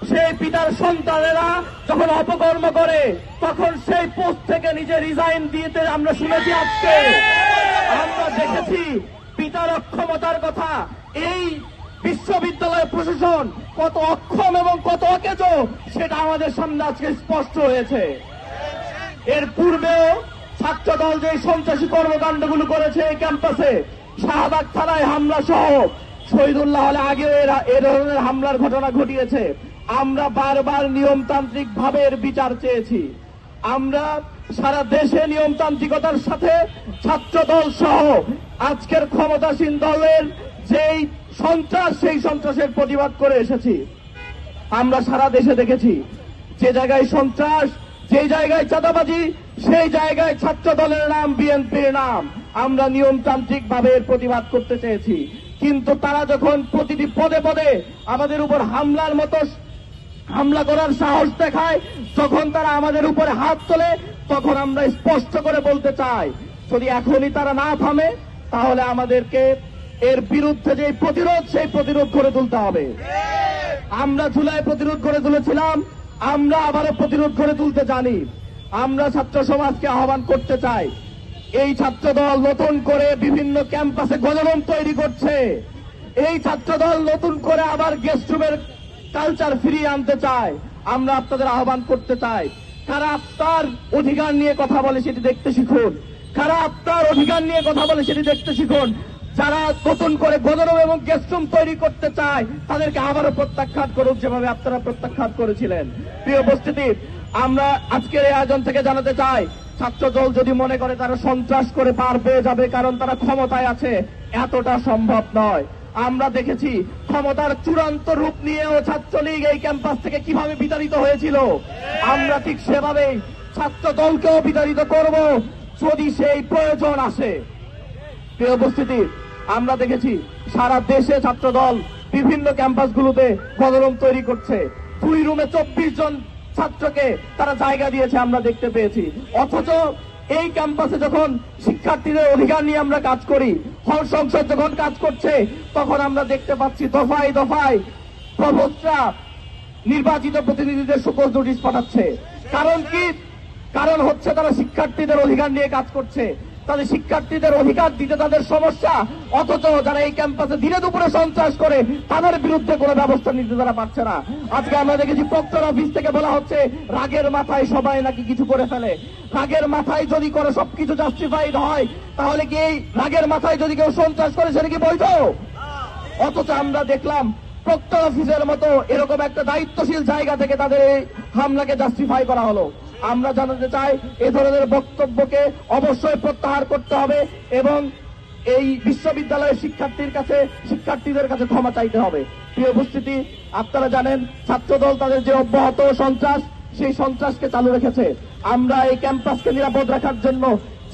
সেই পিতার সন্তানেরা যখন অপকর্ম করে তখন সেই পোস্ট থেকে নিজে রিজাইন দিতে আমরা শুনেছি। আজকে আমরা দেখেছি পিতার অক্ষমতার কথা। এই বিশ্ববিদ্যালয় প্রশাসন কত অক্ষম এবং কত অকেজ সেটা আমাদের সামনে আজকে স্পষ্ট হয়েছে। এর পূর্বেও ছাত্রদল যে সন্ত্রাসী কর্মকাণ্ডগুলো করেছে এই ক্যাম্পাসে, শাহবাগ থানায় হামলা সহ শহীদুল্লাহ হলে আগেও এ ধরনের হামলার ঘটনা ঘটিয়েছে। আমরা বারবার নিয়মতান্ত্রিক ভাবে এর বিচার চেয়েছি। আমরা সারা দেশে নিয়মতান্ত্রিকতার সাথে ছাত্রদল সহ আজকের ক্ষমতাসীন দলের যেই সন্ত্রাস সেই সন্ত্রাসের প্রতিবাদ করে এসেছি। আমরা সারা দেশে দেখেছি যে জায়গায় সন্ত্রাস, যে জায়গায় চাঁদাবাজি, সেই জায়গায় ছাত্র দলের নাম, বিএনপির নাম। আমরা নিয়মতান্ত্রিক ভাবে এর প্রতিবাদ করতে চেয়েছি, কিন্তু তারা যখন প্রতিটি পদে পদে আমাদের উপর হামলার মতো হামলা করার সাহস দেখায়, যখন তারা আমাদের উপরে হাত তোলে, তখন আমরা স্পষ্ট করে বলতে চাই যদি এখনই তারা না থামে তাহলে আমাদেরকে এর বিরুদ্ধে যে প্রতিরোধ সেই প্রতিরোধ করে তুলতে হবে। আমরা জুলাই প্রতিরোধ করে তুলেছিলাম, আমরা আবারও প্রতিরোধ করে তুলতে জানি। আমরা ছাত্র সমাজকে আহ্বান করতে চাই, এই ছাত্রদল নতুন করে বিভিন্ন ক্যাম্পাসে গণরুম তৈরি করছে। এই ছাত্রদল নতুন করে আবার গেস্ট রুমের কালচার ফিরিয়ে আনতে চায়। আমরা আপনাদের আহ্বান করতে চাই, কারা আপনার অধিকার নিয়ে কথা বলে সেটি দেখতে শিখুন। কারা আপনার অধিকার নিয়ে কথা বলে সেটি দেখতে শিখুন। যারা নতুন করে গণরুম এবং গেস্টরুম তৈরি করতে চায় তাদেরকে আবারও প্রত্যাখ্যাত করুন, যেভাবে আপনারা প্রত্যাখ্যাত করেছিলেন। প্রিয় উপস্থিতি, আমরা আজকের এই আয়োজন থেকে জানাতে চাই, ছাত্রদল যদি মনে করে তারা সন্ত্রাস করে পার পেয়ে যাবে কারণ তারা ক্ষমতায় আছে, এতটা সম্ভব নয়। আমরা দেখেছি ক্ষমতার চূড়ান্ত রূপ নিয়েও ছাত্রলীগ এই ক্যাম্পাস থেকে কিভাবে বিতাড়িত হয়েছিল। আমরা ঠিক সেভাবেই ছাত্রদলকেও বিতাড়িত করব যদি সেই প্রয়োজন আসে। প্রিয় উপস্থিতি, আমরা দেখেছি সারা দেশে ছাত্রদল বিভিন্ন ক্যাম্পাসগুলোতে গণরুম তৈরি করছে। 2 রুমে 24 জন ছাত্রকে তারা জায়গা দিয়েছে আমরা দেখতে পেয়েছি। অথচ এই ক্যাম্পাসে যখন শিক্ষার্থীদের অধিকার নিয়ে আমরা কাজ করি, হল সংসদ যখন কাজ করছে, তখন আমরা দেখতে পাচ্ছি দফায় দফায় প্রভোস্টরা নির্বাচিত প্রতিনিধিদের সুপোজ নোটিশ পাঠাচ্ছে। কারণ কি? কারণ হচ্ছে তারা শিক্ষার্থীদের অধিকার নিয়ে কাজ করছে, তাদের শিক্ষার্থীদের অধিকার দিতে তাদের সমস্যা। অথচ যারা এই ক্যাম্পাসে দিনে দুপুরে সন্ত্রাস করে তাদের বিরুদ্ধে কোনো ব্যবস্থা নিতে তারা পারছে না। আজকে আমরা দেখেছি প্রক্টর অফিস থেকে বলা হচ্ছে রাগের মাথায় সবাই নাকি কিছু করে ফেলে। রাগের মাথায় যদি করে সবকিছু জাস্টিফাইড হয়, তাহলে কি এই রাগের মাথায় যদি কেউ সন্ত্রাস করে সেটা কি বৈধ? অথচ আমরা দেখলাম প্রক্টর অফিসের মতো এরকম একটা দায়িত্বশীল জায়গা থেকে তাদের এই হামলাকে জাস্টিফাই করা হলো। আমরা জানাতে চাই এ ধরনের বক্তব্যকে অবশ্যই প্রত্যাহার করতে হবে এবং এই বিশ্ববিদ্যালয়ের শিক্ষার্থীদের কাছে ক্ষমা চাইতে হবে। প্রিয় উপস্থিতি, আপনারা জানেন ছাত্রদল তাদের যে অব্যাহত সন্ত্রাস, সেই সন্ত্রাসকে চালু রেখেছে। আমরা এই ক্যাম্পাসকে নিরাপদ রাখার জন্য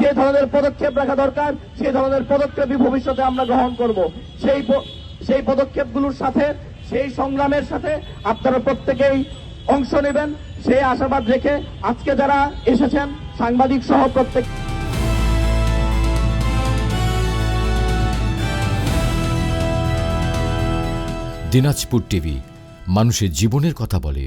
যে ধরনের পদক্ষেপ রাখা দরকার সেই ধরনের পদক্ষেপই ভবিষ্যতে আমরা গ্রহণ করব। সেই পদক্ষেপগুলোর সাথে, সেই সংগ্রামের সাথে আপনারা প্রত্যেকেই অংশ নেবেন সেই আশাবাদ রেখে আজকে যারা এসেছেন সাংবাদিক সহ প্রত্যেক দিনাজপুর টিভি, মানুষের জীবনের কথা বলে।